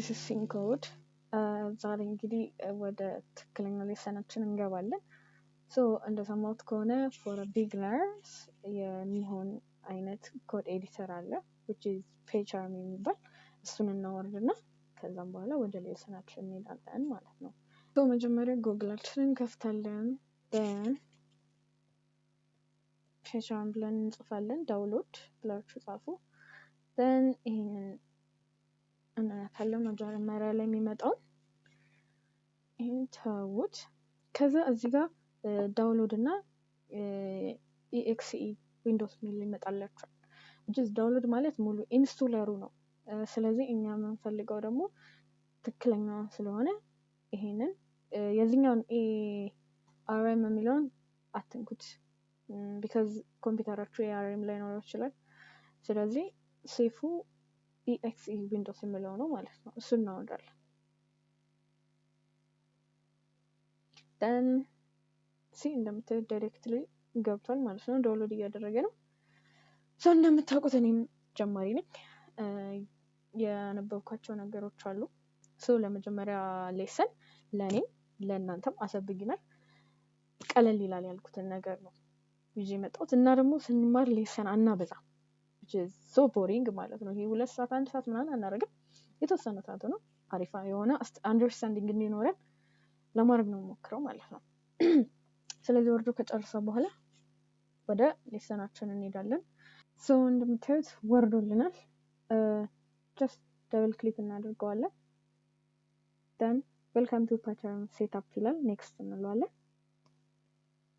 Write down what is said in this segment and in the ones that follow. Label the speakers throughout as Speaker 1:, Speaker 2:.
Speaker 1: this is Syncode. ዛሬ እንግዲህ ወደ ትክክለኛው ሌሰናችን እንገባለን። እንደሰማሁት ከሆነ for beginners የሚሆን አይነት ኮድ ኤዲተር አለ which is PyCharm የሚባል እሱን እናወርድና ከዛም በኋላ ወደ ሌሰናችን እንሄዳለን ማለት ነው። መጀመሪያ ጉግላችንን እንከፍታለን። then PyCharm ብለን እንጽፋለን። ዳውንሎድ ብላችሁ ጻፉ። then ይሄንን እናካለን መጀመሪያ ላይ የሚመጣው ይሄን ተውት። ከዛ እዚህ ጋር ዳውንሎድ እና exe ዊንዶውስ ሚል ይመጣላችኋል። which ዳውንሎድ ማለት ሙሉ ኢንስቶለሩ ነው። ስለዚህ እኛ የምንፈልገው ደግሞ ትክክለኛው ስለሆነ ይሄንን የዚህኛውን ARM የሚለውን አትንኩት because ኮምፒውተራችሁ ARM ላይ ነው ይችላል። ስለዚህ ሴፉ exe ዊንዶውስ የሚለው ነው ማለት ነው። እሱን እናወርዳለን። then እንደምታዩት ዳይሬክትሊ ገብቷል ማለት ነው። ዳውንሎድ እያደረገ ነው። እንደምታውቁት እኔም ጀማሪ ነኝ። ያነበብኳቸው ነገሮች አሉ። ለመጀመሪያ ሌሰን ለኔም ለእናንተም አሰብግናል ቀለል ይላል ያልኩትን ነገር ነው ይዤ መጣሁት እና ደግሞ ስንማር ሌሰን አናበዛም which is so boring ማለት ነው። ይሄ 2 ሰዓት 1 ሰዓት ምናምን አናደርግም። የተወሰነ ሰዓት ነው አሪፋ የሆነ አንደርስታንዲንግ እንዲኖረን ለማድረግ ነው ሞክረው ማለት ነው። ስለዚህ ወርዶ ከጨረሰ በኋላ ወደ ሌሰናችን እንሄዳለን። እንደምታዩት ወርዶልናል። just double click እናደርገዋለን። then welcome to PyCharm setup ይላል። next እንለዋለን።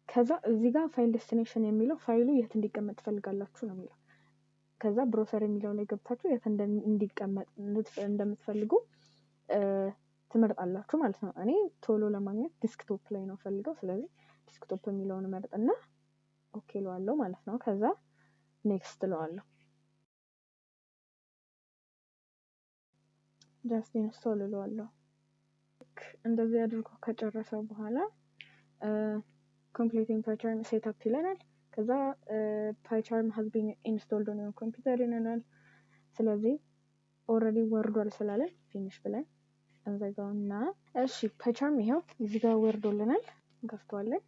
Speaker 1: ከዛ እዚህ ጋር ፋይል ዴስቲኔሽን የሚለው ፋይሉ የት እንዲቀመጥ ፈልጋላችሁ ነው የሚለው። ከዛ ብሮሰር የሚለው ላይ ገብታችሁ የት እንዲቀመጥ እንደምትፈልጉ ትመርጣላችሁ ማለት ነው። እኔ ቶሎ ለማግኘት ዲስክቶፕ ላይ ነው ፈልገው። ስለዚህ ዲስክቶፕ የሚለውን መርጥና ኦኬ እለዋለሁ ማለት ነው። ከዛ ኔክስት እለዋለሁ። ጀስት ኢንስቶል እለዋለሁ። እንደዚህ አድርጎ ከጨረሰ በኋላ completing PyCharm setup ይለናል። ከዛ PyCharm has been installed on your computer ይለናል። ስለዚህ ኦልሬዲ ወርዷል ስላለን ፊኒሽ ብለን እንዘጋውና እሺ PyCharm ይሄው እዚህ ጋር ወርዶልናል። እንከፍተዋለን።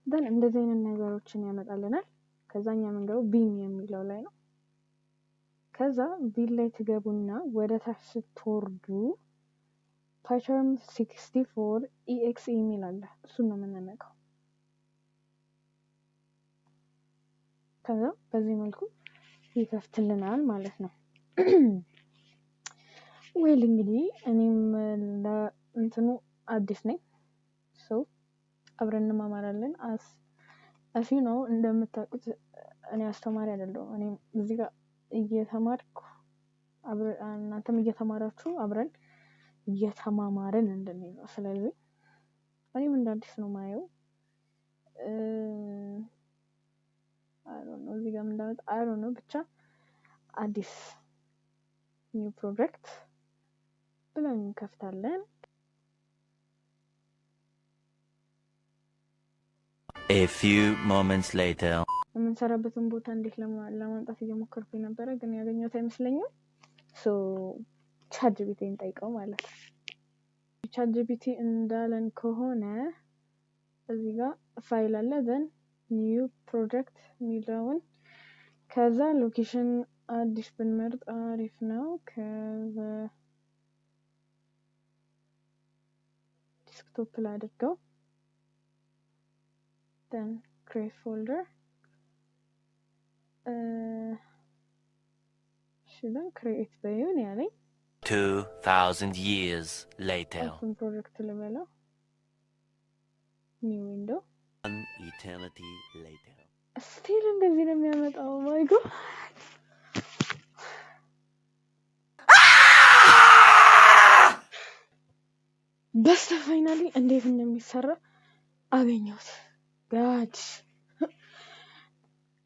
Speaker 1: then እንደዚህ አይነት ነገሮችን ያመጣልናል። ከዛኛ መንገዱ ቢም የሚለው ላይ ነው። ከዛ ቢል ላይ ትገቡና ወደ ታች ስትወርዱ PyCharm 64 exe የሚል አለ። እሱን ነው የምንነካው። ከዛ በዚህ መልኩ ይከፍትልናል ማለት ነው። ወይል እንግዲህ እኔም ለእንትኑ አዲስ ነኝ። አብረን እንማማራለን። as you know እንደምታውቁት እኔ አስተማሪ አይደለሁም። እኔ እዚህ ጋር እየተማርኩ እናንተም እየተማራችሁ አብረን እየተማማረን እንደሚል ነው። ስለዚህ እኔም እንደ አዲስ ነው ማየው። I don't know እዚህ ጋር እንዳመጣ I don't know ብቻ አዲስ new project ብለን እንከፍታለን።
Speaker 2: A few moments later
Speaker 1: የምንሰራበትን ቦታ እንዴት ለማምጣት እየሞከርኩኝ ነበረ ግን ያገኘሁት አይመስለኝም። ChatGPT እንጠይቀው ማለት ነው። ChatGPT እንዳለን ከሆነ እዚህ ጋር ፋይል አለ then new project የሚለውን ከዛ ሎኬሽን አዲስ ብንመርጥ አሪፍ ነው። ከዛ ዲስክቶፕ ላይ አድርገው then create folder then create በይውን ያለኝ
Speaker 2: 2000 years later
Speaker 1: open project ልበለው new window
Speaker 2: an eternity later
Speaker 1: still እንደዚህ ነው የሚያመጣው። my god በስተ ፋይናሊ እንዴት እንደሚሰራ አገኘሁት። ጋድ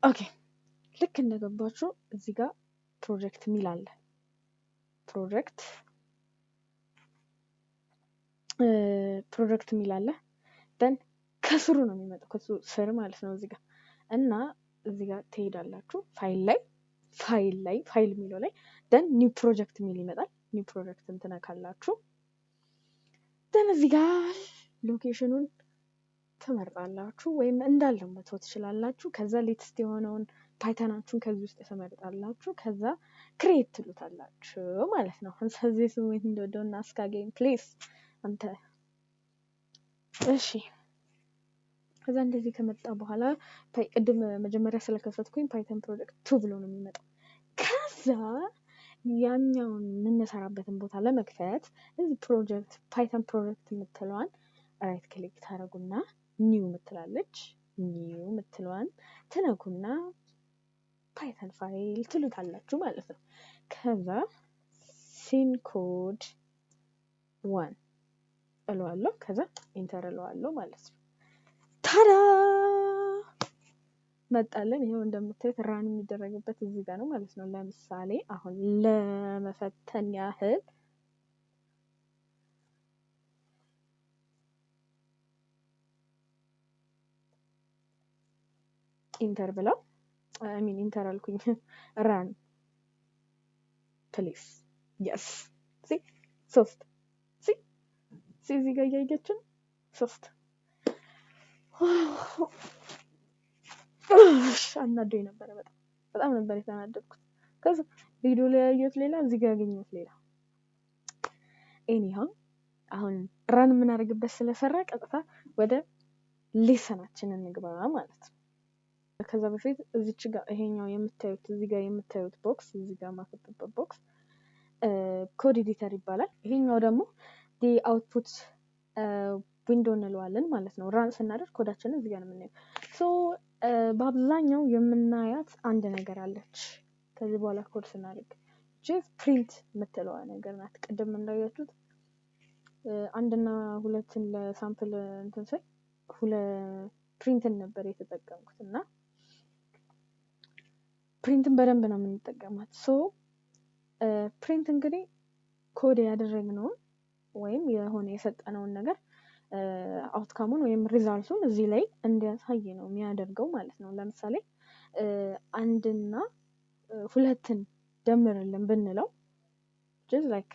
Speaker 1: ኦኬ ልክ እንደገባችሁ እዚህ ጋር ፕሮጀክት ሚል አለ። ፕሮጀክት ሚል አለ then ከስሩ ነው የሚመጣው ከሱ ስር ማለት ነው እዚህ ጋር እና እዚህ ጋር ትሄዳላችሁ ፋይል የሚለው ላይ then new project ሚል ይመጣል። ኒው ፕሮጀክትን ትነካላችሁ። ደን እዚህ ጋር ሎኬሽኑን ትመርጣላችሁ ወይም እንዳለው መተው ትችላላችሁ። ከዛ ሌትስት የሆነውን ፓይተናችሁን ከዚህ ውስጥ ትመርጣላችሁ። ከዛ ክሬት ትሉታላችሁ ማለት ነው። ስለዚህ ስሜት እንደወደውና እስካገኝ ፕሊዝ አንተ እሺ። ከዛ እንደዚህ ከመጣ በኋላ ቅድም መጀመሪያ ስለከፈትኩኝ ፓይተን ፕሮጀክት 2 ብሎ ነው የሚመጣው። ከዛ ያኛውን የምንሰራበትን ቦታ ለመክፈት እዚህ ፕሮጀክት ፓይተን ፕሮጀክት የምትለዋን ራይት ክሊክ ታደርጉና ኒው ምትላለች ኒው ምትለዋን ትነኩና ፓይተን ፋይል ትሉታላችሁ ማለት ነው። ከዛ ሲን ኮድ 1 እለዋለሁ። ከዛ ኢንተር እለዋለሁ ማለት ነው። ታዳ መጣለን። ይሄው እንደምታዩት ራን የሚደረግበት እዚህ ጋር ነው ማለት ነው። ለምሳሌ አሁን ለመፈተን ያህል ኢንተር ብለው ኢንተር አልኩኝ። ራን ፕሊስ የስ ሲ 3 ሲ እዚህ ጋር እያያችሁ 3 አናዶኝ ነበረ። በጣም ነበር የተናደድኩት። ከዛ ቪዲዮ ላይ ያየሁት ሌላ፣ እዚህ ጋር ያገኘሁት ሌላ። ኤኒሃው አሁን ራን የምናደርግበት ስለሰራ ቀጥታ ወደ ሌሰናችን እንግባ ማለት ነው። ከዛ በፊት እዚች ጋር ይሄኛው የምታዩት እዚህ ጋር የምታዩት ቦክስ እዚህ ጋር ማከተበት ቦክስ ኮድ ኤዲተር ይባላል። ይሄኛው ደግሞ ዲ አውትፑት ዊንዶ እንለዋለን ማለት ነው። ራን ስናደርግ ኮዳችንን እዚህ ጋር ነው የምናየው። ሶ በአብዛኛው የምናያት አንድ ነገር አለች። ከዚህ በኋላ ኮድ ስናደርግ ጄፍ ፕሪንት የምትለዋ ነገር ናት። ቅድም እንዳያችሁት 1 እና 2ን ለሳምፕል እንትን ሳይ ፕሪንትን ነበር የተጠቀምኩት እና ፕሪንትን በደንብ ነው የምንጠቀማት። ሶ ፕሪንት እንግዲህ ኮድ ያደረግነውን ወይም የሆነ የሰጠነውን ነገር አውትካሙን ወይም ሪዛልቱን እዚህ ላይ እንዲያሳይ ነው የሚያደርገው ማለት ነው። ለምሳሌ 1 እና 2ን ደምርልን ብንለው just like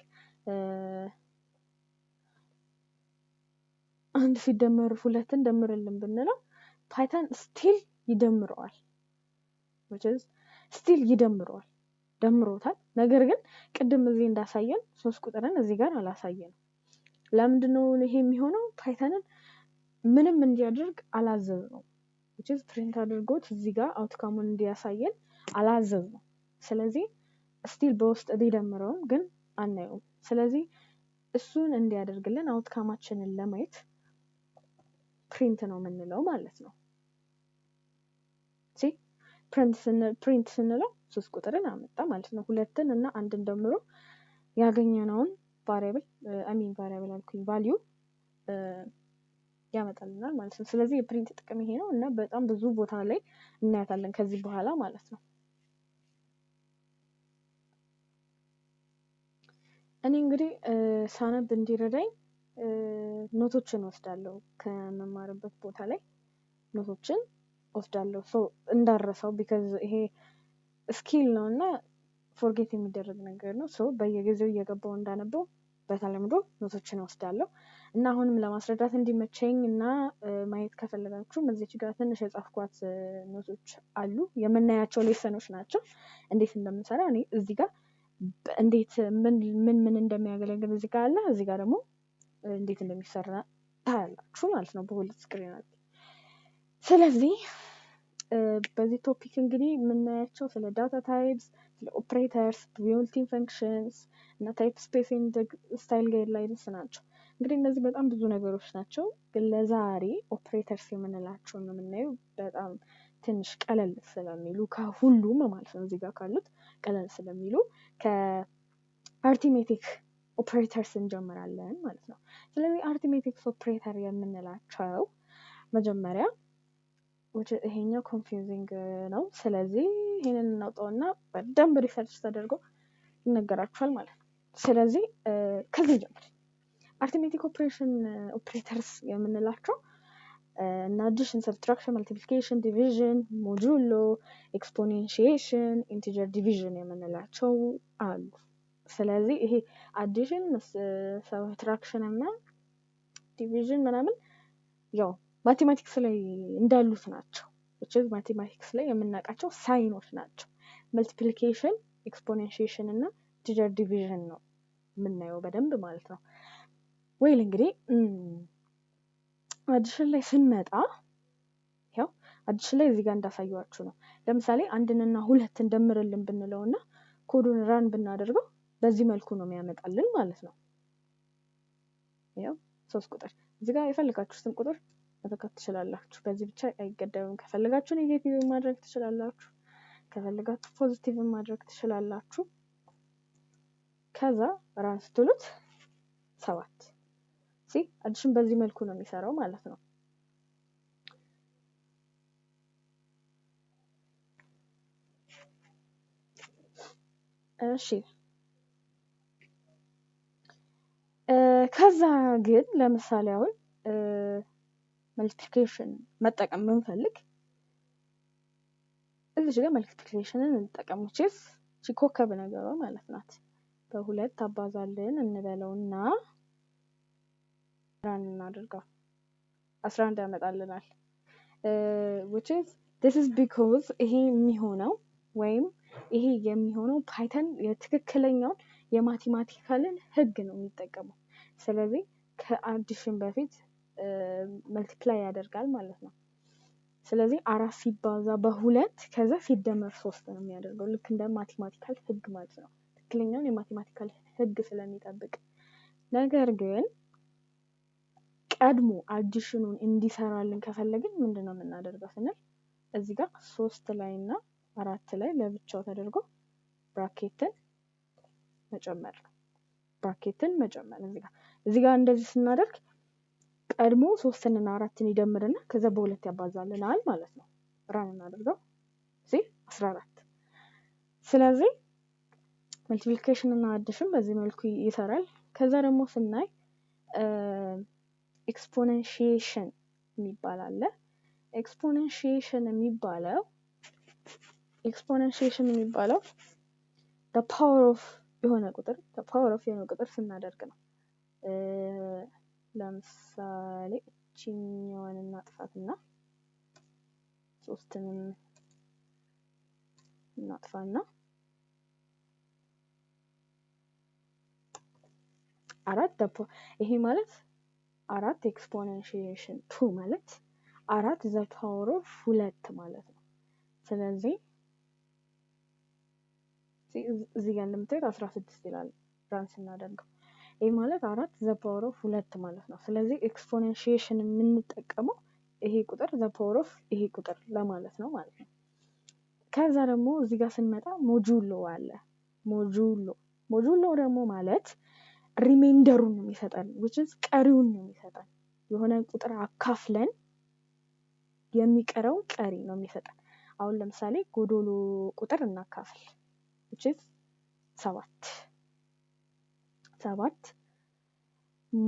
Speaker 1: 1 ሲደመር 2ን ደምርልን ብንለው ፓይተን ስቲል ይደምረዋል። which is ስቲል ይደምረዋል፣ ደምሮታል። ነገር ግን ቅድም እዚህ እንዳሳየን 3 ቁጥርን እዚህ ጋር አላሳየንም። ለምንድነው ይሄ የሚሆነው? ፓይተንን ምንም እንዲያደርግ አላዘዝነው። which is ፕሪንት አድርጎት እዚህ ጋር አውትካሙን እንዲያሳየን አላዘዝነው። ስለዚህ ስቲል በውስጥ ቢደምረውም ግን አናየውም። ስለዚህ እሱን እንዲያደርግልን አውትካማችንን ለማየት ፕሪንት ነው የምንለው ማለት ነው። ፕሪንት ስንለው 3 ቁጥርን አመጣ ማለት ነው። 2ን እና 1ን ደምሮ ያገኘነውን ቫሪያብል አልኩኝ ቫልዩ ያመጣልናል ማለት ነው። ስለዚህ የፕሪንት ጥቅም ይሄ ነው እና በጣም ብዙ ቦታ ላይ እናያታለን ከዚህ በኋላ ማለት ነው። እኔ እንግዲህ ሳነብ እንዲረዳኝ ኖቶችን ወስዳለሁ። ከመማርበት ቦታ ላይ ኖቶችን ወስዳለሁ እንዳረሳው ቢካዝ ይሄ ስኪል ነው እና ፎርጌት የሚደረግ ነገር ነው። በየጊዜው እየገባው እንዳነበው በተለምዶ ኖቶችን ወስዳለሁ እና አሁንም ለማስረዳት እንዲመቸኝ እና ማየት ከፈለጋችሁ እዚች ጋር ትንሽ የጻፍኳት ኖቶች አሉ። የምናያቸው ሌሰኖች ናቸው። እንዴት እንደምንሰራ እኔ እዚህ ጋር እንዴት ምን እንደሚያገለግል እዚህ ጋር አለ። እዚህ ጋር ደግሞ እንዴት እንደሚሰራ ታያላችሁ ማለት ነው በሁለት ስክሪን አለ። ስለዚህ በዚህ ቶፒክ እንግዲህ የምናያቸው ስለ ዳታ ታይፕስ፣ ስለ ኦፕሬተርስ፣ ቢውልት-ኢን ፈንክሽንስ እና ታይፕ ስፔሲንግ ስታይል ጋይድላይንስ ናቸው። እንግዲህ እነዚህ በጣም ብዙ ነገሮች ናቸው። ግን ለዛሬ ኦፕሬተርስ የምንላቸው ነው የምናየው። በጣም ትንሽ ቀለል ስለሚሉ ከሁሉም ማለት ነው እዚህ ጋር ካሉት ቀለል ስለሚሉ ከአርቲሜቲክ ኦፕሬተርስ እንጀምራለን ማለት ነው። ስለዚህ አርቲሜቲክ ኦፕሬተር የምንላቸው መጀመሪያ ይሄኛው ኮንፊውዚንግ ነው። ስለዚህ ይሄንን እናውጣውና በደንብ ሪሰርች ተደርጎ ይነገራችኋል ማለት ነው። ስለዚህ ከዚህ ጀምር አርቲሜቲክ ኦፕሬተርስ የምንላቸው እና አዲሽን፣ ሰብትራክሽን፣ መልቲፕሊኬሽን፣ ዲቪዥን፣ ሞጁሎ፣ ኤክስፖኔንሺዬሽን፣ ኢንቲጀር ዲቪዥን የምንላቸው አሉ። ስለዚህ ይሄ አዲሽን ሰብትራክሽን እና ዲቪዥን ምናምን ያው ማቴማቲክስ ላይ እንዳሉት ናቸው which is ማቴማቲክስ ላይ የምናውቃቸው ሳይኖች ናቸው መልቲፕሊኬሽን ኤክስፖኔንሺዬሽን እና ኢንቲጀር ዲቪዥን ነው የምናየው በደንብ ማለት ነው ወይል እንግዲህ አዲሽን ላይ ስንመጣ ያው አዲሽን ላይ እዚህ ጋር እንዳሳየዋችሁ ነው ለምሳሌ 1 እና 2 እንደምርልን ብንለውና ኮዱን ራን ብናደርገው በዚህ መልኩ ነው የሚያመጣልን ማለት ነው ያው 3 ቁጥር እዚህ ጋር የፈለጋችሁትን ቁጥር መተካት ትችላላችሁ በዚህ ብቻ አይገደብም ከፈለጋችሁ ኔጌቲቭ ማድረግ ትችላላችሁ ከፈለጋችሁ ፖዚቲቭ ማድረግ ትችላላችሁ ከዛ ራን ስትሉት 7 አዲሽን በዚህ መልኩ ነው የሚሰራው ማለት ነው እሺ ከዛ ግን ለምሳሌ አሁን መልቲፕሊኬሽን መጠቀም ብንፈልግ እዚህ ጋር መልቲፕሊኬሽንን እንጠቀም እቺ ኮከብ ነገሯ ማለት ናት በሁለት አባዛልን እንበለውና ራን እናድርገው 11 ያመጣልናል which is this is because ይሄ የሚሆነው ወይም ይሄ የሚሆነው ፓይተን የትክክለኛው የማቴማቲካልን ህግ ነው የሚጠቀመው ስለዚህ ከአዲሽን በፊት መልቲፕላይ ያደርጋል ማለት ነው ስለዚህ 4 ሲባዛ በ2 ከዛ ሲደመር 3 ነው የሚያደርገው ልክ እንደ ማቴማቲካል ህግ ማለት ነው ትክክለኛው የማቴማቲካል ህግ ስለሚጠብቅ ነገር ግን ቀድሞ አዲሽኑን እንዲሰራልን ከፈለግን ምንድነው የምናደርገው ስንል እዚህ ጋር 3 ላይ እና 4 ላይ ለብቻው ተደርጎ ብራኬትን መጨመር እዚህ ጋር እንደዚህ ስናደርግ ቀድሞ 3 እና 4 ይደምርና ከዛ በሁለት ያባዛልናል ማለት ነው ራን እናደርገው 14 ስለዚህ መልቲፕሊኬሽን እና አዲሽን በዚህ መልኩ ይሰራል ከዛ ደግሞ ስናይ ኤክስፖኔንሺዬሽን የሚባል ኤክስፖኔንሺዬሽን የሚባለው the power of የሆነ ቁጥር ስናደርግ ነው ለምሳሌ እቺኛውን እናጥፋትና 3ን እናጥፋና 4 ይሄ ማለት 4 ኤክስፖኔንሺዬሽን 2 ማለት 4 the power of 2 ማለት ነው ስለዚህ እዚህ ጋር እንደምታዩት 16 ይላል ራን ስናደርገው ይሄ ማለት 4 the power of 2 ማለት ነው ስለዚህ ኤክስፖኔንሺዬሽን የምንጠቀመው ይሄ ቁጥር the power of ይሄ ቁጥር ለማለት ነው ማለት ነው ከዛ ደግሞ እዚህ ጋር ስንመጣ ሞጁሎ አለ ሞጁሎ ደግሞ ማለት ሪሜንደሩን ነው የሚሰጠን which is ቀሪውን ነው የሚሰጠን የሆነ ቁጥር አካፍለን የሚቀረው ቀሪ ነው የሚሰጠን አሁን ለምሳሌ ጎዶሎ ቁጥር እናካፍል which is 7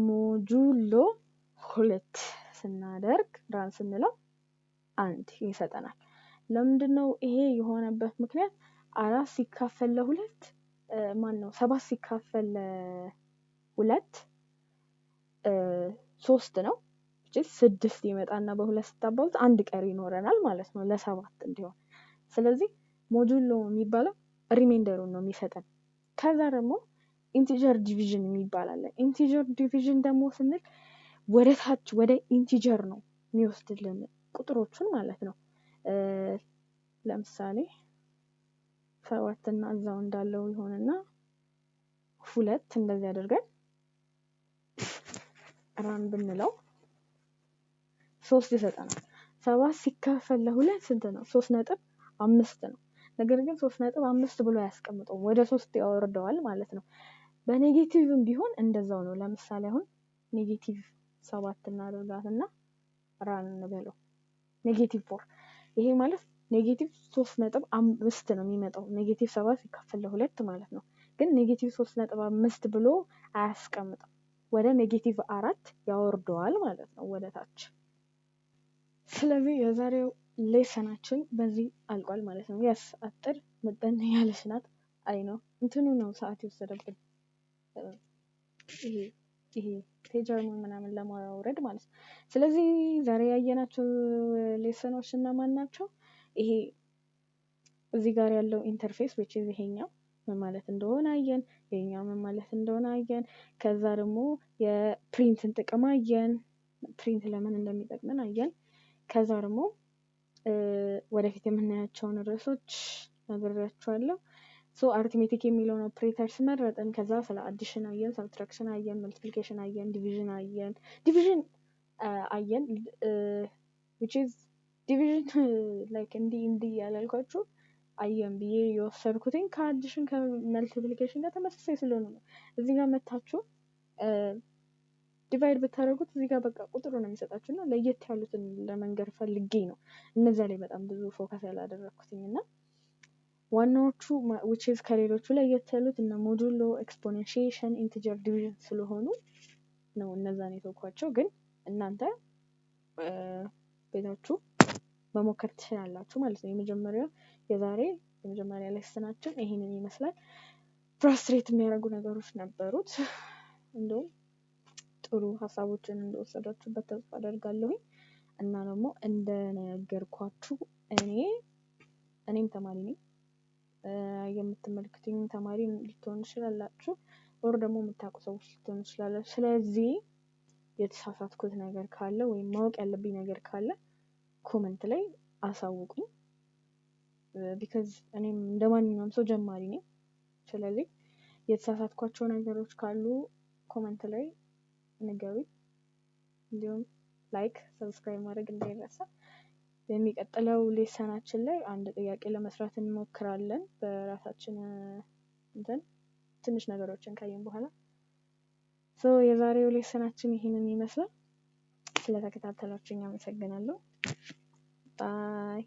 Speaker 1: ሞጁሎ 2 ስናደርግ ራን ስንለው 1 ይሰጠናል ለምንድነው ይሄ የሆነበት ምክንያት 4 ሲካፈል ለ2 7 ሲካፈል ለ2 3 ነው which is 6 ይመጣና በ2 ስታባዙት 1 ቀሪ ይኖረናል ማለት ነው ለ7 እንዲሆን ስለዚህ ሞጁሎ የሚባለው ሪሜንደሩን ነው የሚሰጠን ከዛ ደግሞ ኢንቲጀር ዲቪዥን የሚባል ኢንቲጀር ዲቪዥን ደግሞ ስንል ወደ ታች ወደ ኢንቲጀር ነው የሚወስድልን ቁጥሮቹን ማለት ነው ለምሳሌ 7 እና እዛው እንዳለው ይሆንና 2 እንደዚህ አድርገን ራን ብንለው 3 ይሰጠናል 7 ሲካፈል ለ2 ስንት ነው 3.5 ነው ነገር ግን 3.5 ብሎ ያስቀምጠው ወደ 3 ያወርደዋል ማለት ነው በኔጌቲቭም ቢሆን እንደዛው ነው ለምሳሌ አሁን ኔጌቲቭ 7 እናደርጋትና ራን እንበለው ኔጌቲቭ 4 ይሄ ማለት ኔጌቲቭ 3.5 ነው የሚመጣው ኔጌቲቭ 7 ሲካፈል ለ2 ማለት ነው ግን ኔጌቲቭ 3.5 ብሎ አያስቀምጠው ወደ ኔጌቲቭ 4 ያወርደዋል ማለት ነው ወደ ታች ስለዚህ የዛሬው ሌሰናችን በዚህ አልቋል ማለት ነው ያስ አጥር መጠን ያለሽ ናት አይ ነው እንትኑ ነው ሰዓት የወሰደብን ይሄ ፔጀሩን ምናምን ለማውረድ ማለት ነው። ስለዚህ ዛሬ ያየናቸው ሌሰኖች እነማን ናቸው? ይሄ እዚህ ጋር ያለው ኢንተርፌስ which is ይሄኛው ምን ማለት እንደሆነ አየን። ይሄኛው ምን ማለት እንደሆነ አየን። ከዛ ደግሞ የፕሪንትን ጥቅም አየን። ፕሪንት ለምን እንደሚጠቅመን አየን። ከዛ ደግሞ ወደፊት የምናያቸውን ርዕሶች ነግሬያችኋለሁ። ሶ አርትሜቲክ የሚለውን ኦፕሬተርስ መረጥን። ከዛ ስለ አዲሽን አየን፣ ሰብትራክሽን አየን፣ መልቲፕሊኬሽን አየን፣ ዲቪዥን አየን which is ዲቪዥን like እንዲህ ያላልኳችሁ አየን ብዬ የወሰድኩትኝ ከአዲሽን ከመልቲፕሊኬሽን ጋር ተመሳሳይ ስለሆነ ነው። እዚህ ጋር መታችሁ ዲቫይድ ብታደርጉት እዚህ ጋር በቃ ቁጥሩ ነው የሚሰጣችሁ እና ለየት ያሉትን ለመንገር ፈልጌ ነው እነዛ ላይ በጣም ብዙ ፎከስ ያላደረኩትኝ እና ዋናዎቹ which is ከሌሎቹ ለየት ያሉት እና ሞዱሎ፣ ኤክስፖኔንሺዬሽን፣ ኢንቲጀር ዲቪዥን ስለሆኑ ነው እነዛን የተውኳቸው። ግን እናንተ ቤታችሁ መሞከር ትችላላችሁ ማለት ነው። የመጀመሪያ ሌሰናችን ይሄንን ይመስላል። ፍራስትሬት የሚያደርጉ ነገሮች ነበሩት። እንደውም ጥሩ ሀሳቦችን እንደወሰዳችሁበት ተስፋ አደርጋለሁ እና ደግሞ እንደነገርኳችሁ እኔም ተማሪ ነኝ። የምትመለከቱኝ ተማሪ ልትሆኑ ትችላላችሁ ወር ደግሞ የምታውቁ ሰዎች ልትሆኑ ትችላላችሁ። ስለዚህ የተሳሳትኩት ነገር ካለ ወይም ማወቅ ያለብኝ ነገር ካለ ኮሜንት ላይ አሳውቁኝ። because እኔም እንደማንኛውም ሰው ጀማሪ ነኝ። ስለዚህ የተሳሳትኳቸው ነገሮች ካሉ ኮሜንት ላይ ንገሩኝ። እንዲሁም ላይክ፣ ሰብስክራይብ ማድረግ እንዳይረሳ። የሚቀጥለው ሌሰናችን ላይ አንድ ጥያቄ ለመስራት እንሞክራለን በራሳችን ትንሽ ነገሮችን ካየን በኋላ። የዛሬው ሌሰናችን ይሄንን ይመስላል። ስለተከታተላችሁኝ አመሰግናለሁ። ባይ